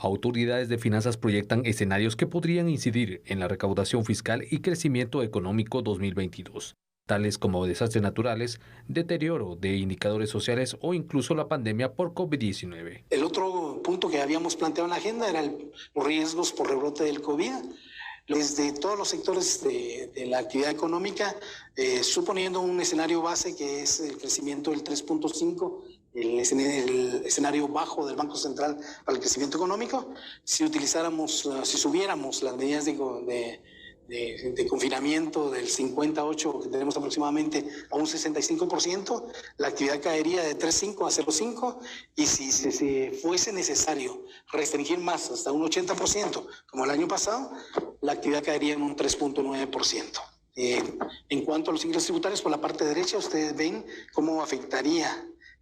Autoridades de finanzas proyectan escenarios que podrían incidir en la recaudación fiscal y crecimiento económico 2022, tales como desastres naturales, deterioro de indicadores sociales o incluso la pandemia por COVID-19. El otro punto que habíamos planteado en la agenda era los riesgos por rebrote del COVID. Desde todos los sectores de la actividad económica, suponiendo un escenario base que es el crecimiento del 3.5, el escenario bajo del Banco Central para el crecimiento económico, si subiéramos las medidas de confinamiento del 58 que tenemos aproximadamente a un 65%, la actividad caería de 3.5 a 0.5, y si fuese necesario restringir más hasta un 80%, como el año pasado, la actividad caería en un 3.9%. En cuanto a los ingresos tributarios, por la parte derecha ustedes ven cómo afectaría.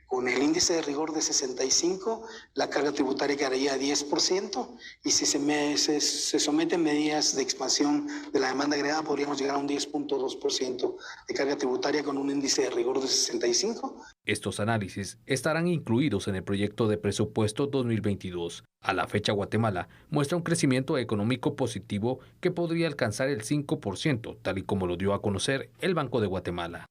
Con el índice de rigor de 65, la carga tributaria quedaría a 10%, y si se someten medidas de expansión de la demanda agregada, podríamos llegar a un 10.2% de carga tributaria con un índice de rigor de 65. Estos análisis estarán incluidos en el proyecto de presupuesto 2022. A la fecha, Guatemala muestra un crecimiento económico positivo que podría alcanzar el 5%, tal y como lo dio a conocer el Banco de Guatemala.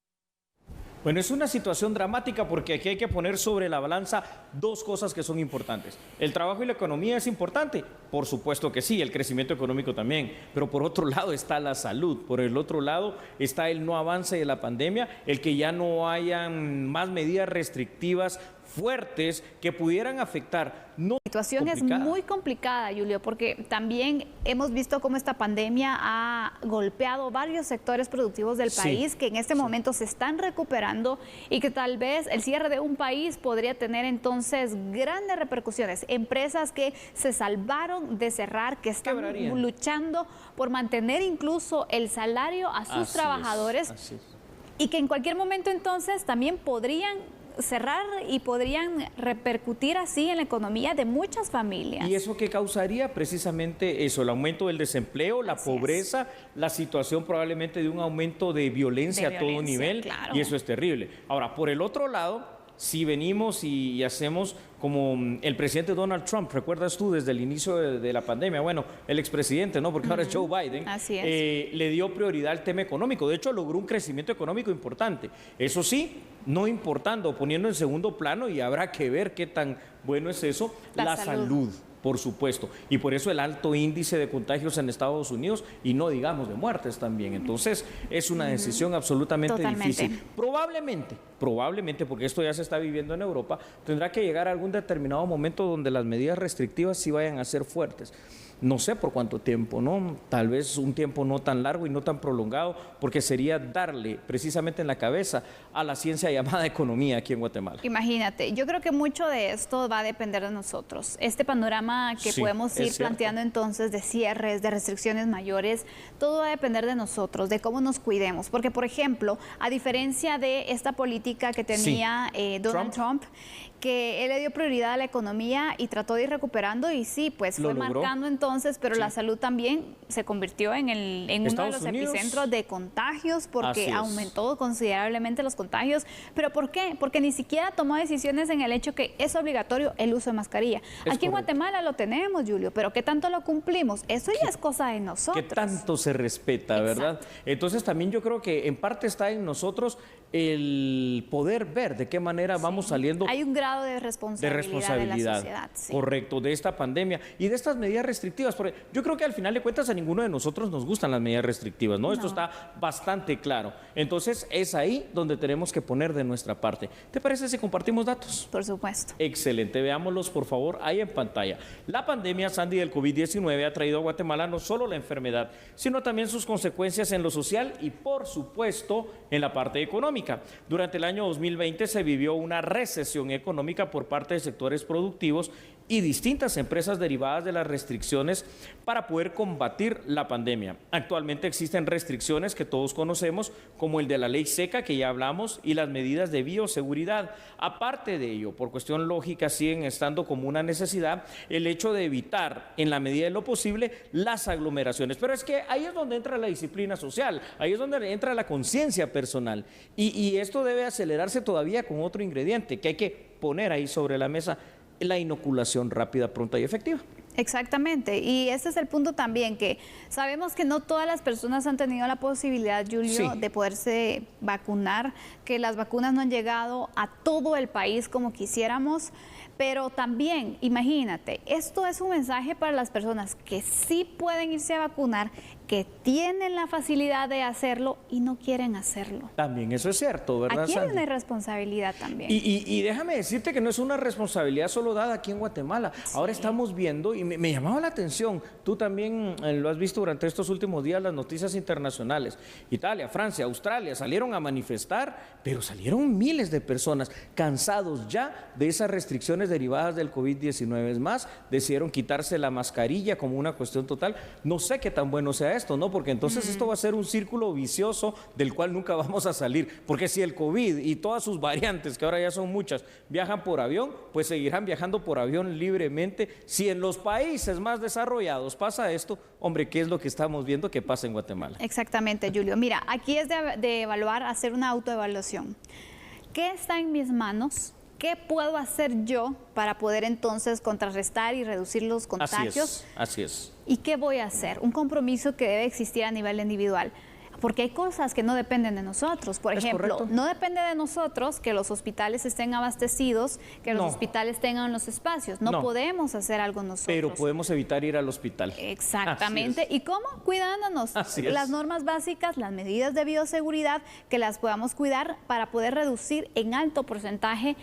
Bueno, es una situación dramática porque aquí hay que poner sobre la balanza dos cosas que son importantes. El trabajo y la economía es importante, por supuesto que sí, el crecimiento económico también, pero por otro lado está la salud, por el otro lado está el no avance de la pandemia, el que ya no hayan más medidas restrictivas fuertes que pudieran afectar. La situación es muy complicada, Julio, porque también hemos visto cómo esta pandemia ha golpeado varios sectores productivos del país, que en este momento se están recuperando, y que tal vez el cierre de un país podría tener entonces grandes repercusiones. Empresas que se salvaron de cerrar, que están luchando por mantener incluso el salario a sus trabajadores, y que en cualquier momento entonces también podrían cerrar y podrían repercutir así en la economía de muchas familias. ¿Y eso qué causaría? Precisamente eso, el aumento del desempleo, la pobreza, la situación probablemente de un aumento de violencia a todo nivel, claro. Y eso es terrible. Ahora, por el otro lado, si venimos y hacemos como el presidente Donald Trump, ¿recuerdas tú desde el inicio de la pandemia? Bueno, el expresidente, ¿no? Porque ahora es Joe Biden. Así es. Le dio prioridad al tema económico. De hecho, logró un crecimiento económico importante. Eso sí, no importando, poniendo en segundo plano, y habrá que ver qué tan bueno es eso, la salud. Por supuesto, y por eso el alto índice de contagios en Estados Unidos, y no digamos de muertes también. Entonces es una decisión absolutamente difícil. Probablemente, porque esto ya se está viviendo en Europa, tendrá que llegar a algún determinado momento donde las medidas restrictivas sí vayan a ser fuertes. No sé por cuánto tiempo, ¿no? Tal vez un tiempo no tan largo y no tan prolongado, porque sería darle precisamente en la cabeza a la ciencia llamada economía aquí en Guatemala. Imagínate, yo creo que mucho de esto va a depender de nosotros. Este panorama que podemos ir planteando entonces de cierres, de restricciones mayores, todo va a depender de nosotros, de cómo nos cuidemos. Porque, por ejemplo, a diferencia de esta política que tenía Donald Trump, que él le dio prioridad a la economía y trató de ir recuperando, y sí, pues fue marcando entonces, pero la salud también se convirtió en uno de los epicentros de contagios, porque aumentó considerablemente los contagios. ¿Pero por qué? Porque ni siquiera tomó decisiones en el hecho que es obligatorio el uso de mascarilla. Aquí en Guatemala lo tenemos, Julio, pero ¿qué tanto lo cumplimos? Eso ya es cosa de nosotros. ¿Qué tanto se respeta, verdad? Entonces también yo creo que en parte está en nosotros el poder ver de qué manera vamos saliendo. Hay un grado de responsabilidad en la sociedad. Correcto, de esta pandemia y de estas medidas restrictivas. Porque yo creo que al final de cuentas a ninguno de nosotros nos gustan las medidas restrictivas, ¿no? Esto está bastante claro. Entonces es ahí donde tenemos que poner de nuestra parte. ¿Te parece si compartimos datos? Por supuesto. Excelente, veámoslos por favor ahí en pantalla. La pandemia, Sandy, del COVID-19 ha traído a Guatemala no solo la enfermedad, sino también sus consecuencias en lo social y por supuesto en la parte económica. Durante el año 2020 se vivió una recesión económica por parte de sectores productivos y distintas empresas derivadas de las restricciones para poder combatir la pandemia. Actualmente existen restricciones que todos conocemos, como el de la ley seca, que ya hablamos, y las medidas de bioseguridad. Aparte de ello, por cuestión lógica, siguen estando como una necesidad el hecho de evitar, en la medida de lo posible, las aglomeraciones. Pero es que ahí es donde entra la disciplina social, ahí es donde entra la conciencia personal. Y esto debe acelerarse todavía con otro ingrediente que hay que poner ahí sobre la mesa: la inoculación rápida, pronta y efectiva. Exactamente, y ese es el punto también, que sabemos que no todas las personas han tenido la posibilidad, Julio, de poderse vacunar, que las vacunas no han llegado a todo el país como quisiéramos, pero también, imagínate, esto es un mensaje para las personas que sí pueden irse a vacunar, que tienen la facilidad de hacerlo y no quieren hacerlo. También eso es cierto, ¿verdad, Aquí hay Sandy? una responsabilidad también. Y déjame decirte que no es una responsabilidad solo dada aquí en Guatemala. Ahora estamos viendo, y me llamaba la atención, tú también lo has visto durante estos últimos días, las noticias internacionales. Italia, Francia, Australia salieron a manifestar, pero salieron miles de personas cansados ya de esas restricciones derivadas del COVID-19. Es más, decidieron quitarse la mascarilla como una cuestión total. No sé qué tan bueno sea esto, ¿no? Porque entonces esto va a ser un círculo vicioso del cual nunca vamos a salir. Porque si el COVID y todas sus variantes, que ahora ya son muchas, viajan por avión, pues seguirán viajando por avión libremente. Si en los países más desarrollados pasa esto, hombre, ¿qué es lo que estamos viendo que pasa en Guatemala? Exactamente, Julio. Mira, aquí es de evaluar, hacer una autoevaluación. ¿Qué está en mis manos? ¿Qué puedo hacer yo para poder entonces contrarrestar y reducir los contagios? Así es. ¿Y qué voy a hacer? Un compromiso que debe existir a nivel individual. Porque hay cosas que no dependen de nosotros. Por ejemplo, no depende de nosotros que los hospitales estén abastecidos, que los hospitales tengan los espacios. No podemos hacer algo nosotros. Pero podemos evitar ir al hospital. Exactamente. ¿Y cómo? Cuidándonos. Las normas básicas, las medidas de bioseguridad, que las podamos cuidar para poder reducir en alto porcentaje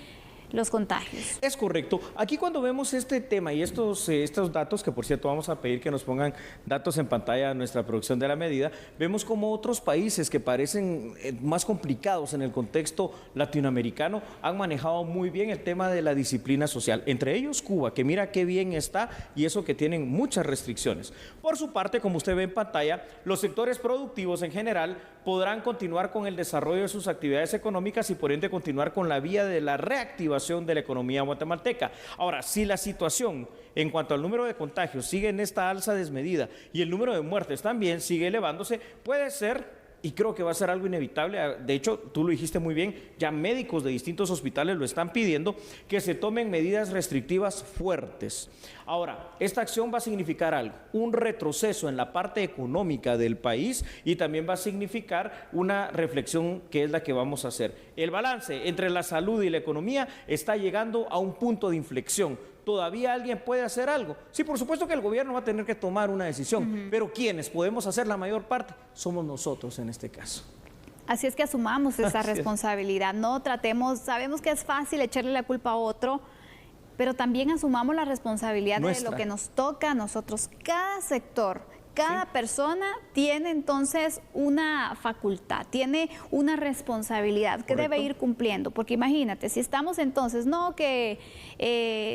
los contagios. Es correcto. Aquí cuando vemos este tema y estos datos, que por cierto vamos a pedir que nos pongan datos en pantalla de nuestra producción de la medida, vemos como otros países que parecen más complicados en el contexto latinoamericano han manejado muy bien el tema de la disciplina social. Entre ellos Cuba, que mira qué bien está, y eso que tienen muchas restricciones. Por su parte, como usted ve en pantalla, los sectores productivos en general podrán continuar con el desarrollo de sus actividades económicas y por ende continuar con la vía de la reactivación de la economía guatemalteca. Ahora, si la situación en cuanto al número de contagios sigue en esta alza desmedida y el número de muertes también sigue elevándose, puede ser, y creo que va a ser algo inevitable, de hecho, tú lo dijiste muy bien, ya médicos de distintos hospitales lo están pidiendo, que se tomen medidas restrictivas fuertes. Ahora, esta acción va a significar algo, un retroceso en la parte económica del país y también va a significar una reflexión que es la que vamos a hacer. El balance entre la salud y la economía está llegando a un punto de inflexión. ¿Todavía alguien puede hacer algo? Sí, por supuesto que el gobierno va a tener que tomar una decisión, pero ¿quiénes podemos hacer la mayor parte? Somos nosotros en este caso. Así es que asumamos esa responsabilidad, no tratemos, sabemos que es fácil echarle la culpa a otro, pero también asumamos la responsabilidad de lo que nos toca a nosotros. Cada sector, cada persona tiene entonces una facultad, tiene una responsabilidad que debe ir cumpliendo, porque imagínate, si estamos entonces, no que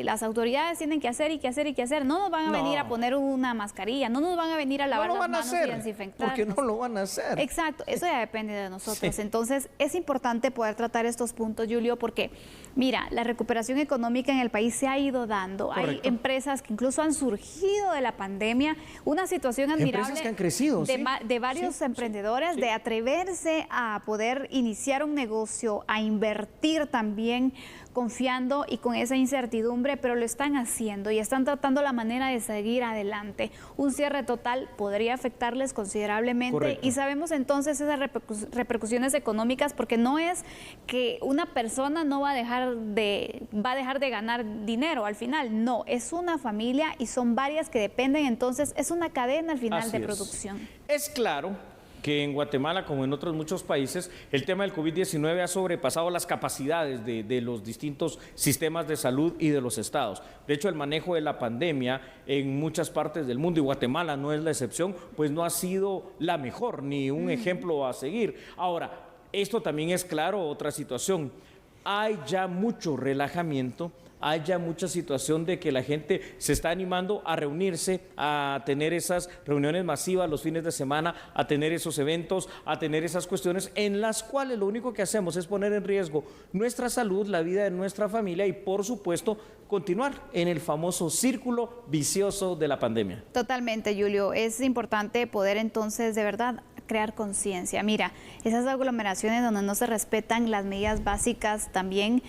las autoridades tienen que hacer y que hacer y que hacer, no nos van a venir a poner una mascarilla, no nos van a venir a lavar las manos y desinfectarnos. Porque no lo van a hacer. Exacto, eso ya depende de nosotros. Entonces es importante poder tratar estos puntos, Julio, porque mira, la recuperación económica en el país se ha ido dando. Hay empresas que incluso han surgido de la pandemia, una situación admirable. Empresas que han crecido, de varios emprendedores, de atreverse a poder iniciar un negocio, a invertir también confiando y con esa incertidumbre, pero lo están haciendo y están tratando la manera de seguir adelante. Un cierre total podría afectarles considerablemente y sabemos entonces esas repercusiones económicas, porque no es que una persona no va a dejar de ganar dinero al final, no, es una familia y son varias que dependen, entonces es una cadena al final de producción. Es claro que en Guatemala, como en otros muchos países, el tema del COVID-19 ha sobrepasado las capacidades de los distintos sistemas de salud y de los estados. De hecho, el manejo de la pandemia en muchas partes del mundo, y Guatemala no es la excepción, pues no ha sido la mejor, ni un ejemplo a seguir. Ahora, esto también es claro, otra situación. Hay ya mucho relajamiento, hay ya mucha situación de que la gente se está animando a reunirse, a tener esas reuniones masivas los fines de semana, a tener esos eventos, a tener esas cuestiones en las cuales lo único que hacemos es poner en riesgo nuestra salud, la vida de nuestra familia y, por supuesto, continuar en el famoso círculo vicioso de la pandemia. Totalmente, Julio. Es importante poder entonces, de verdad, crear conciencia. Mira, esas aglomeraciones donde no se respetan las medidas básicas también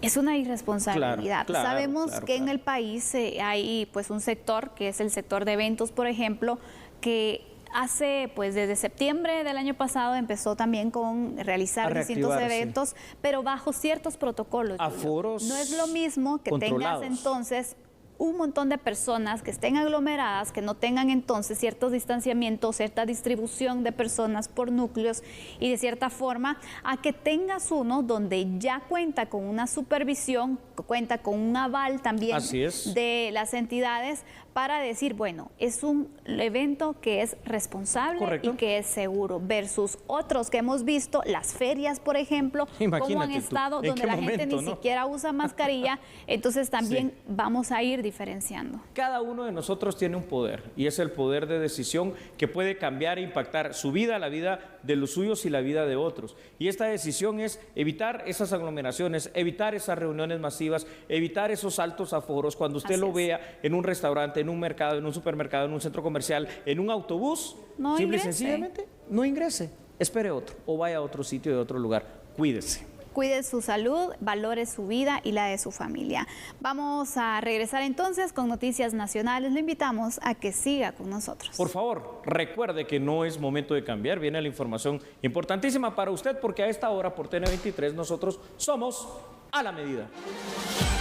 Es una irresponsabilidad. Claro, Sabemos que en el país hay pues un sector, que es el sector de eventos, por ejemplo, que hace, pues desde septiembre del año pasado empezó también con realizar distintos eventos, pero bajo ciertos protocolos. Aforos no es lo mismo que tengas entonces un montón de personas que estén aglomeradas, que no tengan entonces cierto distanciamiento, cierta distribución de personas por núcleos y de cierta forma a que tengas uno donde ya cuenta con una supervisión, cuenta con un aval también de las entidades para decir, bueno, es un evento que es responsable y que es seguro, versus otros que hemos visto, las ferias, por ejemplo, cómo han estado, donde la gente ni siquiera usa mascarilla, entonces también vamos a ir diferenciando. Cada uno de nosotros tiene un poder, y es el poder de decisión que puede cambiar e impactar su vida, la vida de los suyos y la vida de otros. Y esta decisión es evitar esas aglomeraciones, evitar esas reuniones masivas, evitar esos altos aforos. Cuando usted lo vea en un restaurante, en un mercado, en un supermercado, en un centro comercial, en un autobús, simple y sencillamente no ingrese, espere otro o vaya a otro sitio de otro lugar. Cuídese. Cuide su salud, valore su vida y la de su familia. Vamos a regresar entonces con noticias nacionales. Lo invitamos a que siga con nosotros. Por favor, recuerde que no es momento de cambiar. Viene la información importantísima para usted, porque a esta hora por TN23 nosotros somos a la medida.